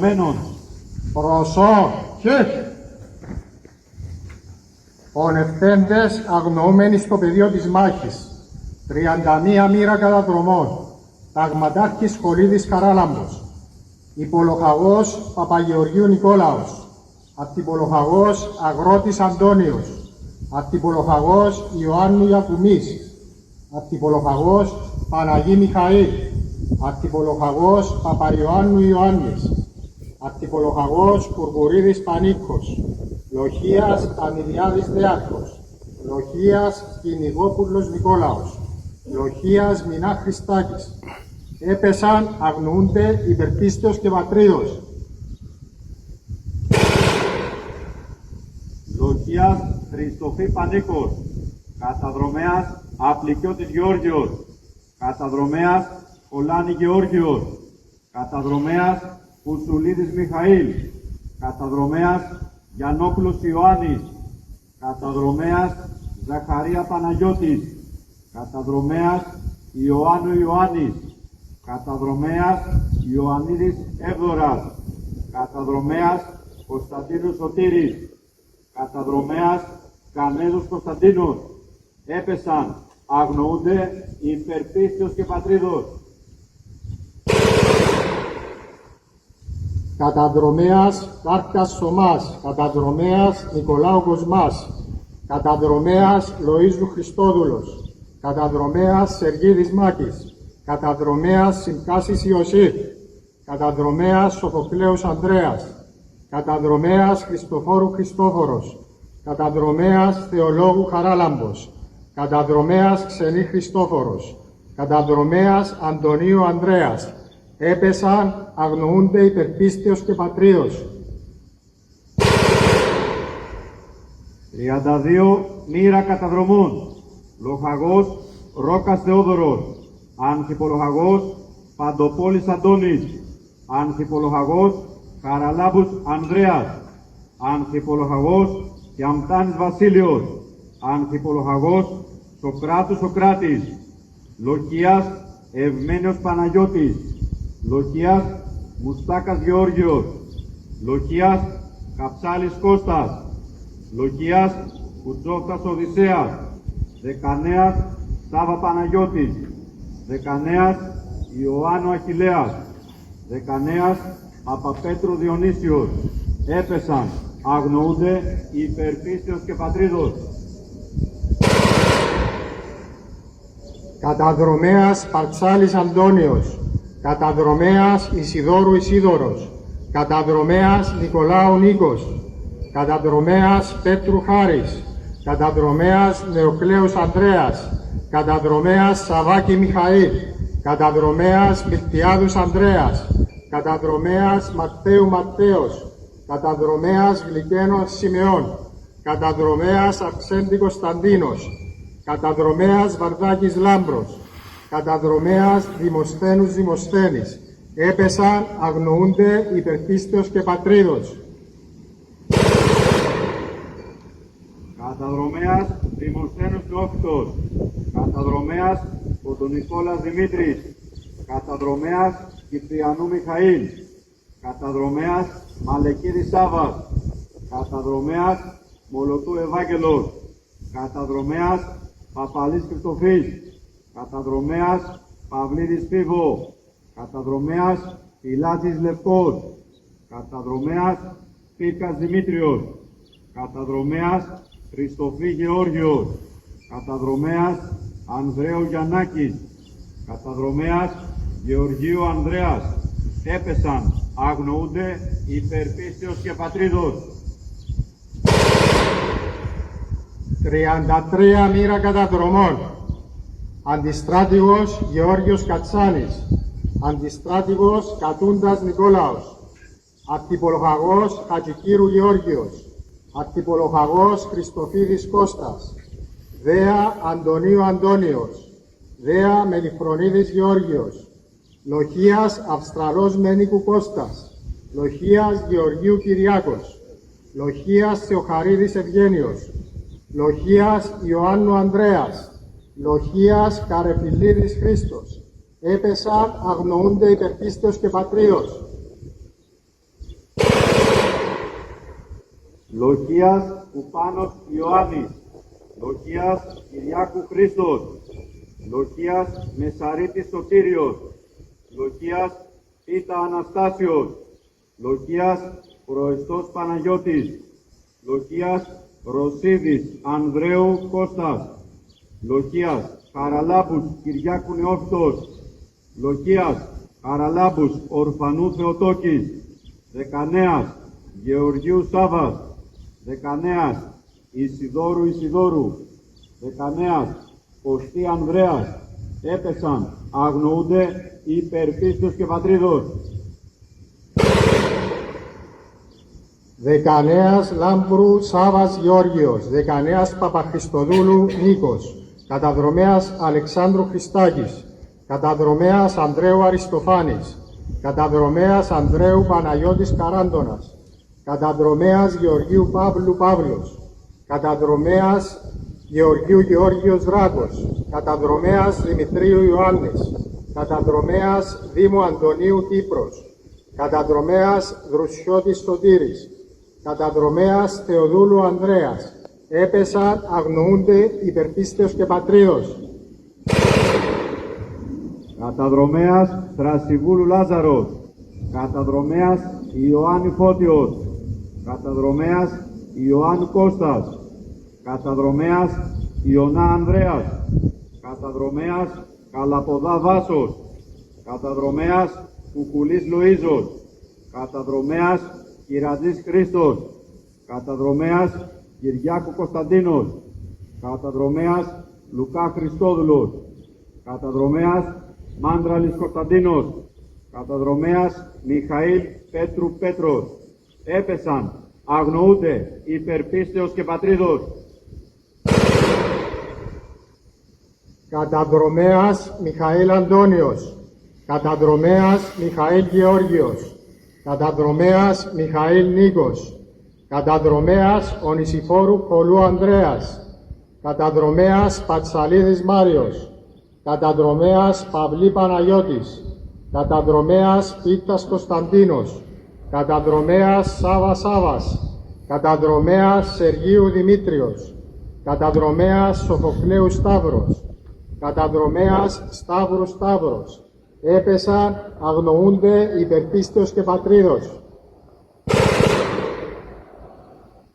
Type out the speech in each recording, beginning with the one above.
Αγνοωμένων. Προσοχή! Πονευτέντες αγνοούμενοι στο πεδίο της μάχης. 31 μοίρα καταδρομών. Ταγματάρχης Σχολίδης Καράλαμπος. Υπολοχαγός Παπαγεωργίου Νικόλαος. Ακτυπολοχαγός Αγρότης Αντώνιος. Ακτυπολοχαγός Ιωάννου Ιακουμής. Ακτυπολοχαγός Παναγί Μιχαήλ. Ακτυπολοχαγός Παπαϊωάννου Ιωάννης. Ακτυπολοχαγός Κουρκουρίδης Πανίκος. Λοχίας Ανιδιάδης Δεάκος. Λοχίας Κυνηγόπουλος Νικόλαος. Λοχίας Μινά Χριστάκης. Έπεσαν, αγνοούνται υπερπίστεως και πατρίδος. Λοχίας Χριστοφή Πανίκος. Καταδρομέας Απλικιώτης Γεώργιος. Καταδρομέας Κολάνη Γεώργιος. Καταδρομέας Κουσουλίδης Μιχαήλ. Καταδρομέας Γιαννόπουλος Ιωάννης. Καταδρομέας Ζαχαρία Παναγιώτης. Καταδρομέας Ιωάννου Ιωάννης. Καταδρομέας Ιωαννίδης Εύδωρας. Καταδρομέας Κωνσταντίνος Σωτήρης. Καταδρομέας Κανέδος Κωνσταντίνος. Έπεσαν, αγνοούνται υπερπίστεως και πατρίδος. Καταδρομέας Κάρκας Σωμάς. Καταδρομέας Νικολάου Κοσμάς. Καταδρομέας Λοΐζου Χριστόδουλος. Καταδρομέας Σεργίδης Μάκης. Καταδρομέας Συμκάσης Ιωσήφ. Καταδρομέας Σοφοκλέους Ανδρέας. Καταδρομέας Χριστοφόρου Χριστόφορος. Καταδρομέας Θεολόγου Χαράλαμπος. Καταδρομέας Ξενή Χριστόφορος. Καταδρομέας Αντωνίου Ανδρέας. Έπεσαν, αγνοούνται υπερπίστεως και πατρίδος. 32 μοίρα καταδρομών. Λοχαγός Ρόκας Θεόδωρος. Ανθυπολοχαγός Παντοπόλης Αντώνης. Ανθυπολοχαγός Χαραλάμπους Ανδρέας. Ανθυπολοχαγός Γιαμτάνης Βασίλειος. Ανθυπολοχαγός Σοκράτου Σοκράτης. Λοχίας Ευμένιος Παναγιώτης. Λοχίας Μουστάκας Γεώργιος. Λοχίας Καψάλης Κώστας. Λοχίας Κουτσόφτας Οδυσσέας. Δεκανέας Σάβα Παναγιώτης. Δεκανέας Ιωάννου Αχιλλέας. Δεκανέας Παπαπέτρου Διονύσιος. Έπεσαν, αγνοούνται υπερπίστεως και πατρίδος. Καταδρομέας Παρτσάλης Αντώνιος. Καταδρομέας Ισιδώρου Ισίδωρος. Καταδρομέας Νικολάου Νίκος. Καταδρομέας Πέτρου Χάρης. Καταδρομέας Νεοκλέους Ανδρέας. Καταδρομέας Σαβάκη Μιχαήλ. Καταδρομέας Μιλτιάδους Ανδρέας. Καταδρομέας Ματθαίου Ματθαίος. Καταδρομέας Γλυκένος Σιμεών. Καταδρομέας Αυξέντη Κωνσταντίνος. Καταδρομέας Βαρδάκης Λάμπρος. Καταδρομέας Δημοσθένους Δημοσθένης. Έπεσαν, αγνοούνται υπερπίστεως και πατρίδος. Καταδρομέας Δημοσθένους Θεόφυτος. Καταδρομέας Κοντονικόλας Δημήτρης. Καταδρομέας Κυπριανού Μιχαήλ. Καταδρομέας Μαλεκίδης Σάβας. Καταδρομέας Μολωτού Ευάγγελος. Καταδρομέας Παπαλής Χριστοφής. Καταδρομέας Παυλίδης Φίβο. Καταδρομέας Πιλάτης Λευκός. Καταδρομέας Πύρκας Δημήτριος. Καταδρομέας Χριστοφή Γεώργιος. Καταδρομέας Ανδρέου Γιαννάκης. Καταδρομέας Γεωργίου Ανδρέας. Έπεσαν, αγνοούνται υπερπίστεως και πατρίδος. 33 μοίρα καταδρομών. Αντιστράτηγος Γεώργιος Κατσάνης. Αντιστράτηγος Κατούντας Νικόλαος. Ακτυπολοχαγός Χατζικύρου Γεώργιος. Ακτυπολοχαγός Χριστοφίδης Κώστας. Δέα Αντωνίου Αντώνιος. Δέα Μελιφρονίδης Γεώργιος. Λοχίας Αυστραλός Μενίκου Κώστας. Λοχίας Γεωργίου Κυριάκος. Λοχίας Θεοχαρίδης Ευγένιος. Λοχίας Ιωάννου Ανδρέας. Λοχίας Καρεφιλίδης Χρήστος. Έπεσαν, αγνοούνται υπερπίστεως και πατρίδος. Λοχίας Κουπάνος Ιωάννης, Λοχίας Κυριάκου Χρήστος, Λοχίας Μεσαρίτης Σωτήριος, Λοχίας Πίτα Αναστάσιος, Λοχίας Προεστός Παναγιώτης, Λοχίας Ρωσίδης Ανδρέου Κώστας, Λοχίας Χαραλάμπους Κυριάκου Νεόφυτος, Λοχίας Χαραλάμπους Ορφανού Θεοτόκης, Δεκανέας Γεωργίου Σάβας, Δεκανέας Ισιδόρου Ισιδόρου, Δεκανέας Κωστή Ανδρέας, έπεσαν, αγνοούνται υπερπίστος και πατρίδος. Δεκανέας Λάμπρου Σάβας Γεώργιος, Δεκανέας Παπαχριστοδούλου Νίκος, καταδρομέας Αλεξάνδρου Χριστάκης, καταδρομέας Ανδρέου Αριστοφάνης, καταδρομέας Ανδρέου Παναγιώτης Καράντονας, καταδρομέας Γεωργίου Παύλου Παύλος, καταδρομέας Γεωργίου Γεώργιος Δράκος, καταδρομέας Δημητρίου Ιωάννης, καταδρομέας Δήμου Αντωνίου Κύπρος, καταδρομέας Δρουσιώτης Σωτήρης, καταδρομέας Θεοδούλου Ανδρέας, έπεσαν, αγνοούνται υπερπίστεως και πατρίδος. Καταδρομέας Θρασιβούλου Λάζαρος, καταδρομέας Ιωάννη Φώτιος, καταδρομέας Ιωάννη Κώστας, καταδρομέας Ιωνά Ανδρέας, καταδρομέας Καλαποδά Βάσος, καταδρομέας Κουκουλής Λοΐζος, καταδρομέας Κυραζής Χρήστος, καταδρομέας Κυριάκου Κωνσταντίνος, καταδρομέας Λουκά Χριστόδουλος, καταδρομέας Μάντραλης Κωνσταντίνος, καταδρομέας Μιχαήλ Πέτρου Πέτρος, έπεσαν, αγνοούνται υπερπίστεως και πατρίδος. Καταδρομέας Μιχαήλ Αντώνιος, καταδρομέας Μιχαήλ Γεώργιος, καταδρομέας Μιχαήλ Νίκος, καταδρομέας Ονησιφόρου Πολού Ανδρέας, καταδρομέας Πατσαλίδης Μάριος, καταδρομέας Παυλή Παναγιώτης, καταδρομέας Πίτας Κωνσταντίνος, καταδρομέας Σάβας Σάβας, καταδρομέας Σεργίου Δημήτριος, καταδρομέας Σοφοκλέου Σταύρος, καταδρομέας Σταύρου Σταύρος, έπεσαν, αγνοούνται υπερπίστεως και πατρίδος.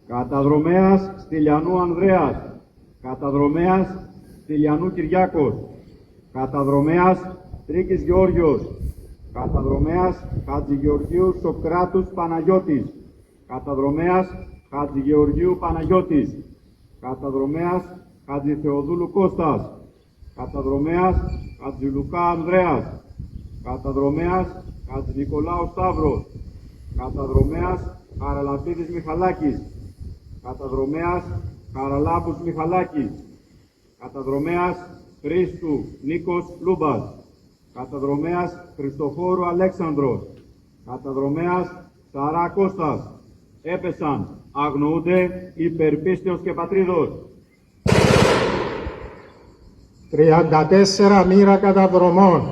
Καταδρομέας Στυλιανού Ανδρέας, καταδρομέας Στυλιανού Κυριάκος, καταδρομέας Τρίκης Γεώργιος, καταδρομέας Χατζηγεωργίου Σοκράτους Παναγιώτης, καταδρομέας Χατζηγεωργίου Παναγιώτης, καταδρομέας Χατζηθεοδούλου Κώστας, καταδρομέας Χατζηλουκά Ανδρέας, καταδρομέας Χατζηνικολάου Σταύρος, καταδρομέας Χαραλαμπίδης Μιχαλάκης, καταδρομέας Χαραλάμπους Μιχαλάκης, καταδρομέας Χρήστου Νίκος Λούμπας, καταδρομέας Χριστοφόρου Αλέξανδρος, καταδρομέας Σαρά Κώστας, έπεσαν, αγνοούνται υπερπίστεως και πατρίδος. 34 μοίρα καταδρομών,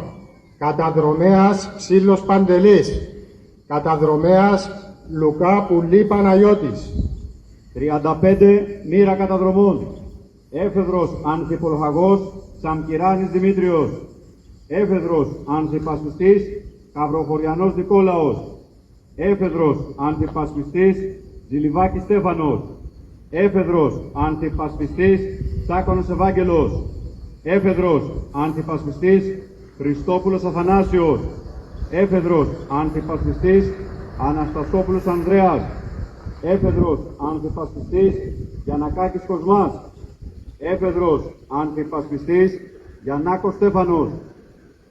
καταδρομέας Ψήλος Παντελής, καταδρομέας Λουκά Πουλή Παναγιώτης. 35 μοίρα καταδρομών, έφεδρος Ανθιπολοχαγός Σαμκυράνης Δημήτριος, έφεδρος Ανθιπασπιστής Καυροχωριανός Νικόλαος, έφεδρος Ανθιπασπιστής Ζηλιβάκης Στέφανος, έφεδρος Ανθιπασπιστής Σάκωνος Ευάγγελος, έφεδρος Ανθιπασπιστής Χριστόπουλος Αθανάσιος, έφεδρος Ανθιπασπιστής Αναστασόπουλος Ανδρέας, έφεδρος Ανθιπασπιστής Γιαννακάκης Κοσμάς, έφεδρος Ανθιπασπιστής Γιαννάκος Στέφανος,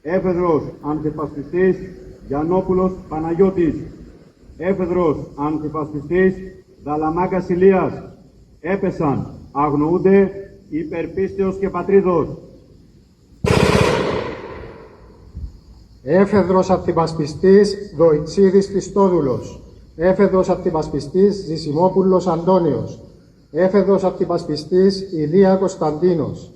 έφεδρος Ανθιπασπιστής Γιαννόπουλος Παναγιώτης, έφεδρος Ανθιπασπιστής Δαλαμάκας Ηλίας, έπεσαν, αγνοούνται υπερπίστεως και πατρίδος. Έφεδρος Αντιπασπιστής Δοητσίδης Χριστόδουλος, έφεδρος Αντιπασπιστής Ζησιμόπουλος Αντώνιος, έφεδρος Αντιπασπιστής Ηλία Κωνσταντίνος,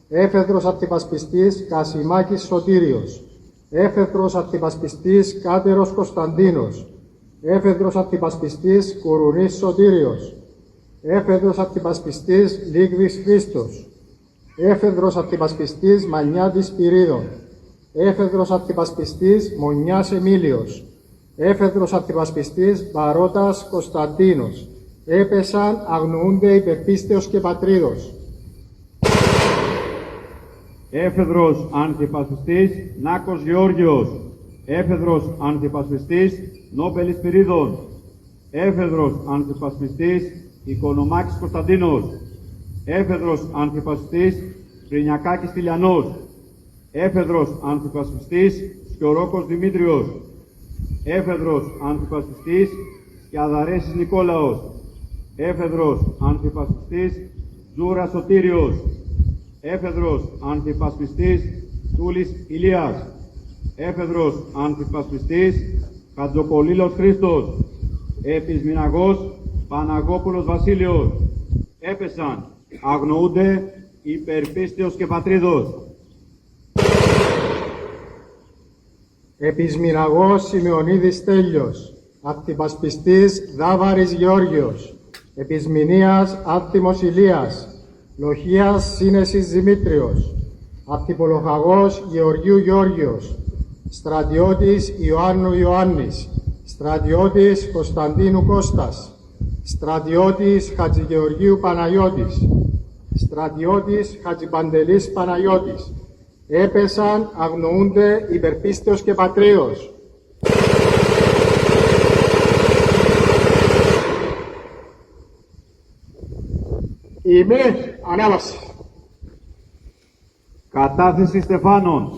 έφεδρος Αντιπασπιστής Κασιμάκης Σωτήριος, έφεδρος Αντιπασπιστής Κάτερος Κωνσταντίνος, έφεδρος Αντιπασπιστής Κουρουνής Σωτήριος, Έφεδρος αντιπασπιστής Λίγδης Χρήστος. Έφεδρος αντιπασπιστής Μανιάτης Πυρίδων. Έφεδρος αντιπασπιστής Μονιάς Εμίλιος. Έφεδρος αντιπασπιστής Μπαρώτας Κωνσταντίνος. Έπεσαν, αγνοούνται υπερπίστεως και πατρίδος. Έφεδρος Ανθυπασπιστής Νάκος Γεώργιος. Έφεδρος Ανθυπασπιστής Νόπελης Πυρίδων. Έφεδρος Ανθυπασπιστής Οικονομάκης Κωνσταντίνος. Έφεδρος Ανθυπασπιστής Πρινιακάκης Τηλιανός. Έφεδρος Ανθυπασπιστής Σκιορόκος Δημήτριος. Έφεδρος Ανθυπασπιστής Σκιαδαρέσης Νικόλαος. Έφεδρος Ανθυπασπιστής Ζούρας Σωτήριος. Έφεδρος Ανθυπασπιστής Τούλης Ηλίας. Έφεδρος Ανθυπασπιστής Χατζοπολίλος Χρήστος. Επισμηναγός Παναγόπουλος Βασίλειος. Έπεσαν, αγνοούνται υπερπίστεως και πατρίδος. Επισμηναγός Σημεωνίδης Τέλειος. Αντιπασπιστής Δάβαρης Γεώργιος. Επισμηνίας Άτιμος Ηλίας. Λοχίας Σύνεσης Δημήτριος. Αντιπολοχαγός Γεωργίου Γεώργιος. Στρατιώτης Ιωάννου Ιωάννης. Στρατιώτης Κωνσταντίνου Κώστας. Στρατιώτης Χατζηγεωργίου Παναγιώτης. Στρατιώτης Χατζιπαντελής Παναγιώτης. Έπεσαν, αγνοούνται υπερπίστεως και πατρίδος. Είμαι ανάβαση. Κατάθεση Στεφάνων.